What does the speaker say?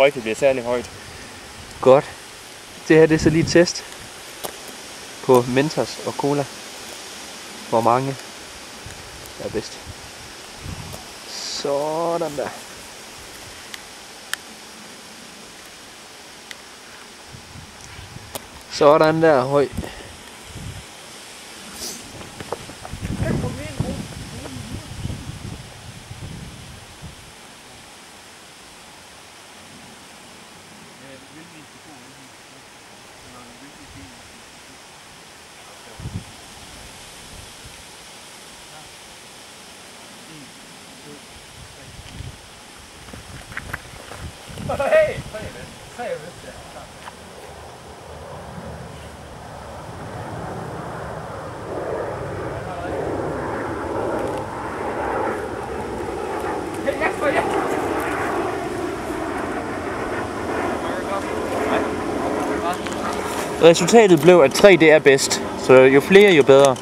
Ikke bliver særlig højt. Godt. Det her det er så lige et test på Mentos og Cola. Hvor mange er bedst. Sådan der. Sådan der, høj. Hey! Resultatet blev, at 3D er bedst, så jo flere, jo bedre.